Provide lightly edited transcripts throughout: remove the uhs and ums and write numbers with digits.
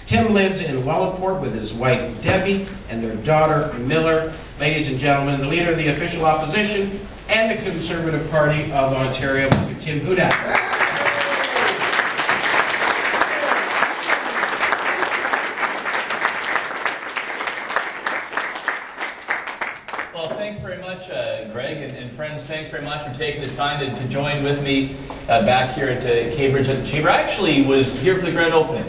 Tim lives in Wellaport with his wife Debbie and their daughter Miller. Ladies and gentlemen, the leader of the official opposition and the Conservative Party of Ontario, Mr. Tim Hudak. Well, thanks very much, Greg, and friends, thanks very much for taking the time to join with me back here at Cambridge at the Chamber. I actually was here for the grand opening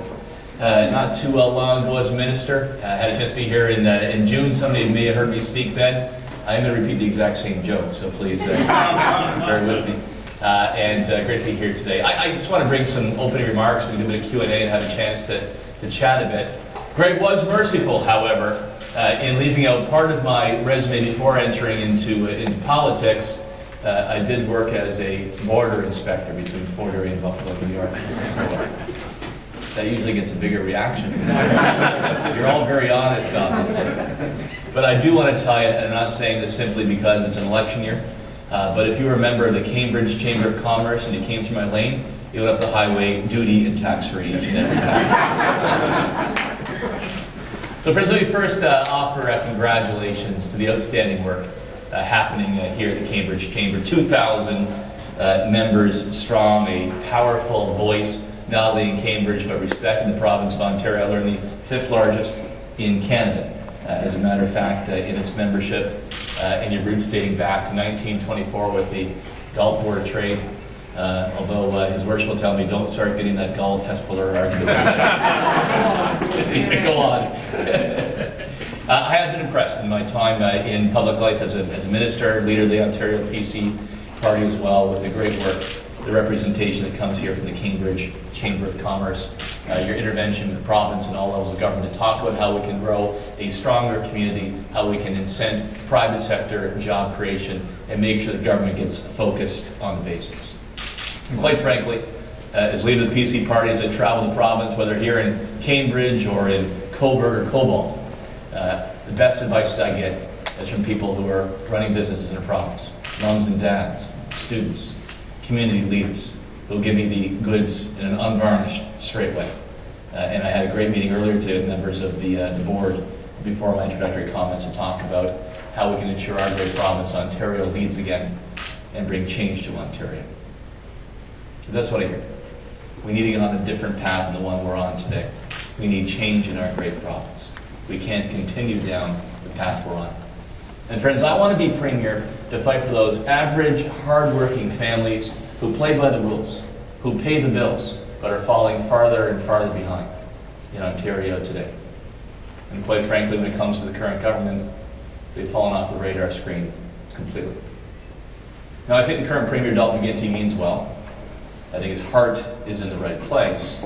not too long ago as a minister. I had a chance to be here in June. Somebody may have heard me speak then. I'm going to repeat the exact same joke, so please bear with me. Great to be here today. I just want to bring some opening remarks. We can do a bit of Q&A and have a chance to chat a bit. Greg was merciful, however, in leaving out part of my resume before entering into politics. I did work as a border inspector between Fort Erie and Buffalo, New York. That usually gets a bigger reaction. You're all very honest, obviously. But I do want to tell you, and I'm not saying this simply because it's an election year, but if you were a member of the Cambridge Chamber of Commerce and you came through my lane, you went up the highway duty and tax-free each and every time. So friends, let me first offer congratulations to the outstanding work happening here at the Cambridge Chamber. 2,000 members strong, a powerful voice, not only in Cambridge, but respecting the province of Ontario. I learned the 5th largest in Canada, as a matter of fact, in its membership, and your roots dating back to 1924 with the Galt Board of Trade. Although His Worship will tell me, don't start getting that Galt Hespeler argument. Go on. I have been impressed in my time in public life as a minister, leader of the Ontario PC Party as well, with the great work, the representation that comes here from the Cambridge Chamber of Commerce, your intervention with the province and all levels of government to talk about how we can grow a stronger community, how we can incent private sector job creation, and make sure the government gets focused on the basics. And quite frankly, as leader of the PC Party, as I travel the province, whether here in Cambridge or in Cobourg or Cobalt, the best advice I get is from people who are running businesses in the province, moms and dads, students, community leaders, who will give me the goods in an unvarnished, straight way. And I had a great meeting earlier today with members of the board before my introductory comments to talk about how we can ensure our great province, Ontario, leads again and bring change to Ontario. That's what I hear. We need to get on a different path than the one we're on today. We need change in our great province. We can't continue down the path we're on. And friends, I want to be premier to fight for those average, hard-working families who play by the rules, who pay the bills, but are falling farther and farther behind in Ontario today. And quite frankly, when it comes to the current government, they've fallen off the radar screen completely. Now, I think the current Premier, Dalton McGuinty, means well. I think his heart is in the right place.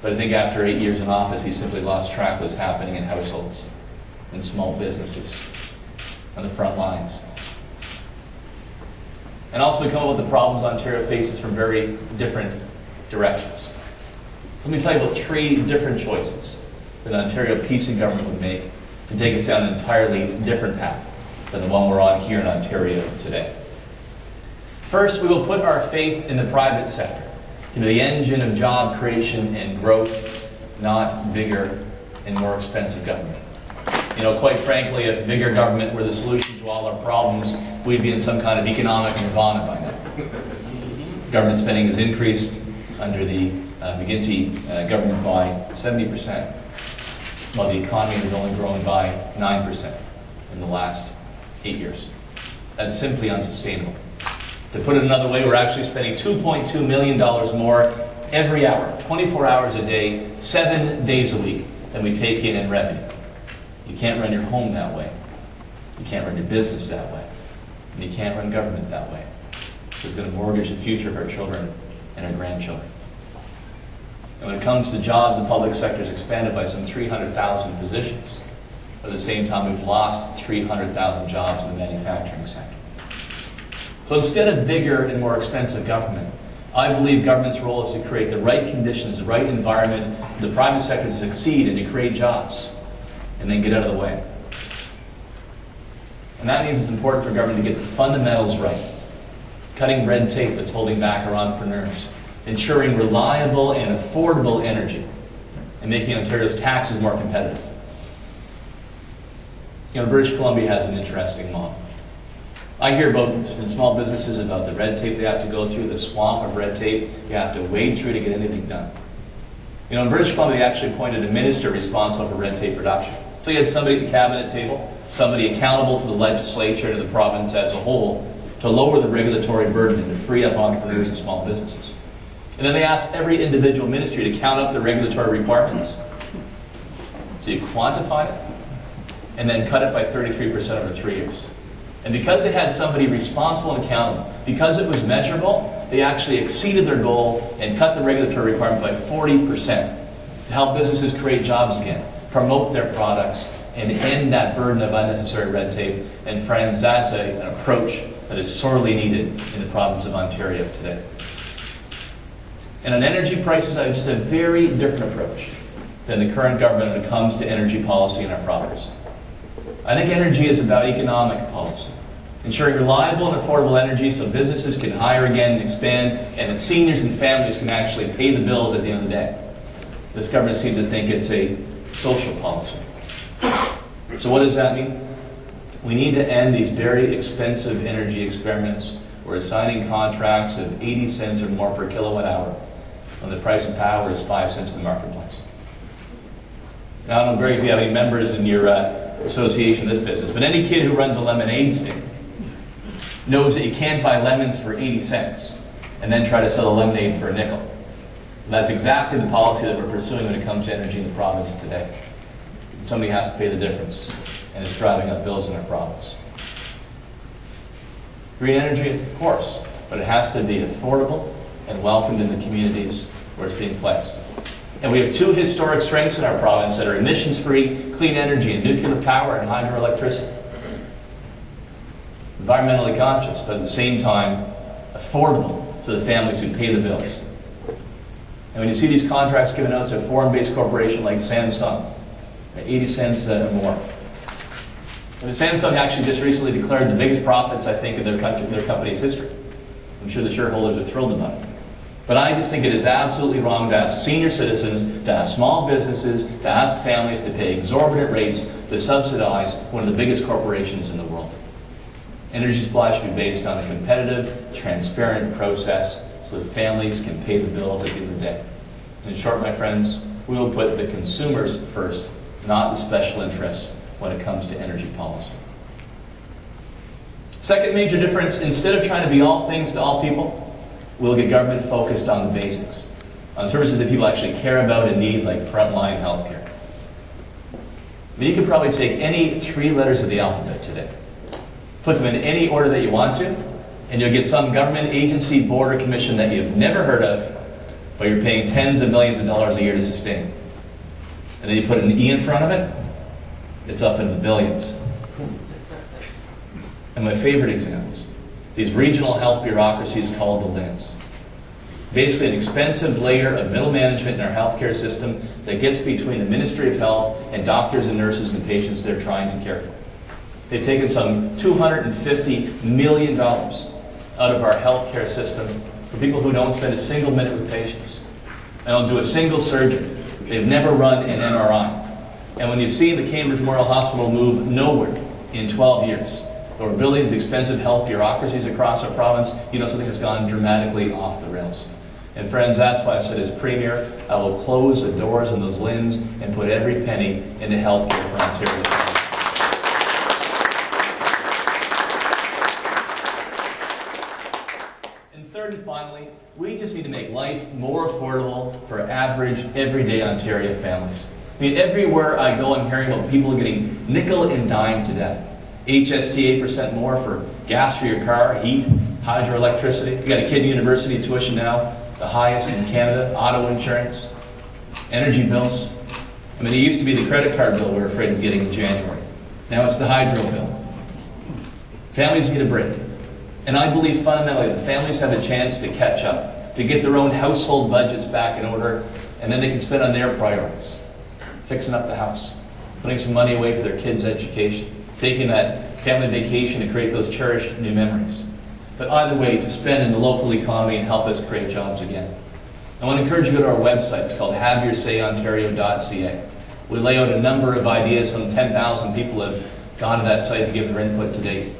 But I think after 8 years in office, he simply lost track of what's happening in households, in small businesses, on the front lines. And also we come up with the problems Ontario faces from very different directions. So let me tell you about 3 different choices that Ontario PC government would make to take us down an entirely different path than the one we're on here in Ontario today. First, we will put our faith in the private sector to be the engine of job creation and growth, not bigger and more expensive government. You know, quite frankly, if bigger government were the solution to all our problems, we'd be in some kind of economic nirvana by now. Government spending has increased under the McGuinty government by 70%, while the economy has only grown by 9% in the last 8 years. That's simply unsustainable. To put it another way, we're actually spending $2.2 million more every hour, 24 hours a day, 7 days a week, than we take in revenue. You can't run your home that way. You can't run your business that way. And you can't run government that way. It's going to mortgage the future of our children and our grandchildren. And when it comes to jobs, the public sector has expanded by some 300,000 positions. But at the same time, we've lost 300,000 jobs in the manufacturing sector. So instead of bigger and more expensive government, I believe government's role is to create the right conditions, the right environment for the private sector to succeed and to create jobs, and then get out of the way. And that means it's important for government to get the fundamentals right. Cutting red tape that's holding back our entrepreneurs, ensuring reliable and affordable energy, and making Ontario's taxes more competitive. You know, British Columbia has an interesting model. I hear about from small businesses about the red tape they have to go through, the swamp of red tape you have to wade through to get anything done. You know, in British Columbia, they actually appointed a minister responsible for red tape reduction. So you had somebody at the cabinet table, somebody accountable to the legislature, to the province as a whole, to lower the regulatory burden and to free up entrepreneurs and small businesses. And then they asked every individual ministry to count up the regulatory requirements. So you quantified it, and then cut it by 33% over 3 years. And because they had somebody responsible and accountable, because it was measurable, they actually exceeded their goal and cut the regulatory requirement by 40% to help businesses create jobs again, promote their products, and end that burden of unnecessary red tape. And friends, that's an approach that is sorely needed in the province of Ontario today. And on energy prices, I have just a very different approach than the current government when it comes to energy policy in our province. I think energy is about economic policy, ensuring reliable and affordable energy so businesses can hire again and expand, and that seniors and families can actually pay the bills at the end of the day. This government seems to think it's a social policy. So what does that mean? We need to end these very expensive energy experiments where signing contracts of 80 cents or more per kilowatt hour when the price of power is 5 cents in the marketplace. Now, I don't know, Greg, if you have any members in your association in this business, but any kid who runs a lemonade stand knows that you can't buy lemons for 80 cents and then try to sell a lemonade for a nickel. And that's exactly the policy that we're pursuing when it comes to energy in the province today. Somebody has to pay the difference, and it's driving up bills in our province. Green energy, of course, but it has to be affordable and welcomed in the communities where it's being placed. And we have two historic strengths in our province that are emissions-free, clean energy, and nuclear power and hydroelectricity. Environmentally conscious, but at the same time, affordable to the families who pay the bills. And when you see these contracts given out to a foreign-based corporation like Samsung, at 80 cents or more. And Samsung actually just recently declared the biggest profits, I think, in their company's history. I'm sure the shareholders are thrilled about it. But I just think it is absolutely wrong to ask senior citizens, to ask small businesses, to ask families to pay exorbitant rates to subsidize one of the biggest corporations in the world. Energy supply should be based on a competitive, transparent process so that families can pay the bills at the end of the day. In short, my friends, we will put the consumers first, not the special interests when it comes to energy policy. Second major difference, instead of trying to be all things to all people, we'll get government focused on the basics, on services that people actually care about and need, like frontline health care. I mean, you can probably take any 3 letters of the alphabet today, put them in any order that you want to, and you'll get some government agency, board, or commission that you've never heard of, but you're paying tens of millions of dollars a year to sustain. And then you put an E in front of it, it's up into the billions. And my favorite examples, these regional health bureaucracies called the LHINs. Basically an expensive layer of middle management in our healthcare system that gets between the Ministry of Health and doctors and nurses and patients they're trying to care for. They've taken some $250 million out of our healthcare system for people who don't spend a single minute with patients. They don't do a single surgery. They've never run an MRI. And when you see the Cambridge Memorial Hospital move nowhere in 12 years, or building these expensive health bureaucracies across our province, you know something has gone dramatically off the rails. And friends, that's why I said as Premier, I will close the doors on those LHINs and put every penny into health care for Ontario. And third and finally, we just need to make life more affordable for average, everyday Ontario families. I mean, everywhere I go, I'm hearing about people getting nickel and dime to death. HST 8% more for gas for your car, heat, hydroelectricity. You got a kid in university tuition now, the highest in Canada, auto insurance, energy bills. I mean, it used to be the credit card bill we were afraid of getting in January. Now it's the hydro bill. Families need a break. And I believe fundamentally that families have a chance to catch up, to get their own household budgets back in order, and then they can spend on their priorities. Fixing up the house, putting some money away for their kids' education, taking that family vacation to create those cherished new memories. But either way, to spend in the local economy and help us create jobs again. I want to encourage you to go to our website. It's called haveyoursayontario.ca. We lay out a number of ideas. Some 10,000 people have gone to that site to give their input to date.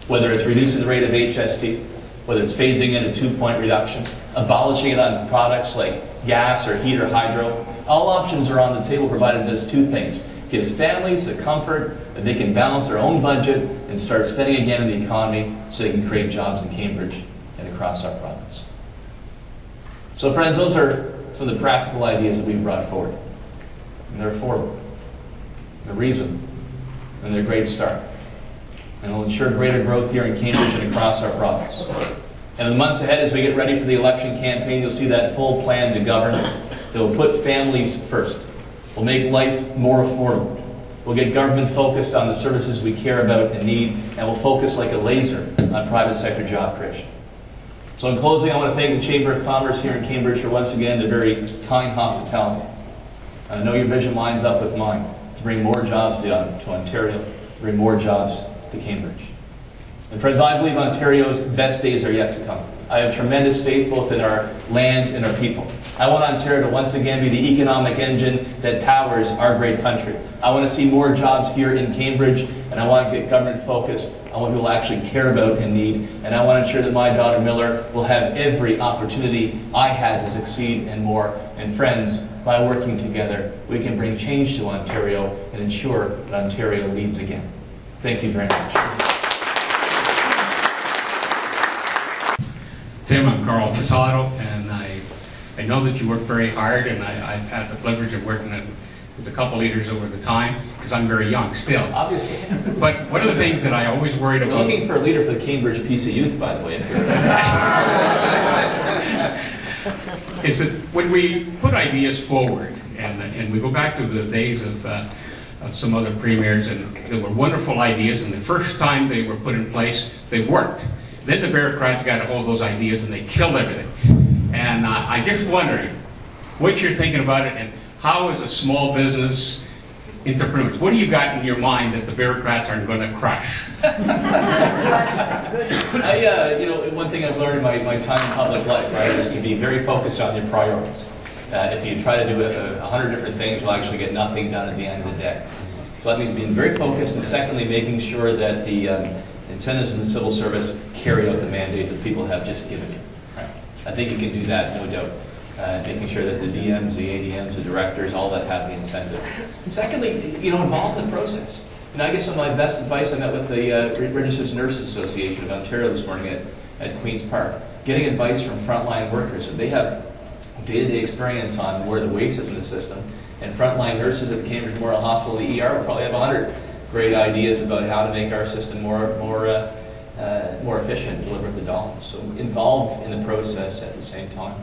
Whether it's reducing the rate of HST, whether it's phasing in a 2-point reduction, abolishing it on products like gas or heat or hydro, all options are on the table provided it does two things. It gives families the comfort that they can balance their own budget and start spending again in the economy so they can create jobs in Cambridge and across our province. So friends, those are some of the practical ideas that we've brought forward. And they're affordable, they're reasonable, and they're a great start. And will ensure greater growth here in Cambridge and across our province. And in the months ahead, as we get ready for the election campaign, you'll see that full plan to govern that will put families first. We'll make life more affordable. We'll get government focused on the services we care about and need, and we'll focus like a laser on private sector job creation. So in closing, I want to thank the Chamber of Commerce here in Cambridge for once again their very kind hospitality. I know your vision lines up with mine to bring more jobs to Ontario, to bring more jobs to Cambridge. And friends, I believe Ontario's best days are yet to come. I have tremendous faith both in our land and our people. I want Ontario to once again be the economic engine that powers our great country. I want to see more jobs here in Cambridge, and I want to get government focused on what people actually care about and need. And I want to ensure that my daughter Miller will have every opportunity I had to succeed and more. And friends, by working together, we can bring change to Ontario and ensure that Ontario leads again. Thank you very much. Tim, I'm Carl Furtado, and I know that you work very hard, and I've had the privilege of working with a couple leaders over the time, because I'm very young still. Obviously. But one of the things that I always worried about... We're looking for a leader for the Cambridge PC Youth, by the way. is that when we put ideas forward, and we go back to the days of some other premiers, and there were wonderful ideas, and the first time they were put in place, they worked. Then the bureaucrats got a hold of those ideas and they killed everything. And I just wondered what you're thinking about it, and how as a small business entrepreneurs, what do you got in your mind that the bureaucrats aren't going to crush? One thing I've learned in my time in public life, right, is to be very focused on your priorities. If you try to do 100 different things, you'll actually get nothing done at the end of the day. So that means being very focused, and secondly, making sure that the incentives in the civil service carry out the mandate that people have just given you. Right? I think you can do that, no doubt. Making sure that the DMs, the ADMs, the directors, all that have the incentive. Secondly, involved in the process. I guess some of my best advice, I met with the Registered Nurses Association of Ontario this morning at Queen's Park, getting advice from frontline workers. They have day-to-day experience on where the waste is in the system, and frontline nurses at the Cambridge Memorial Hospital, the ER, will probably have 100 great ideas about how to make our system more efficient, deliver the dollars. So involve in the process at the same time.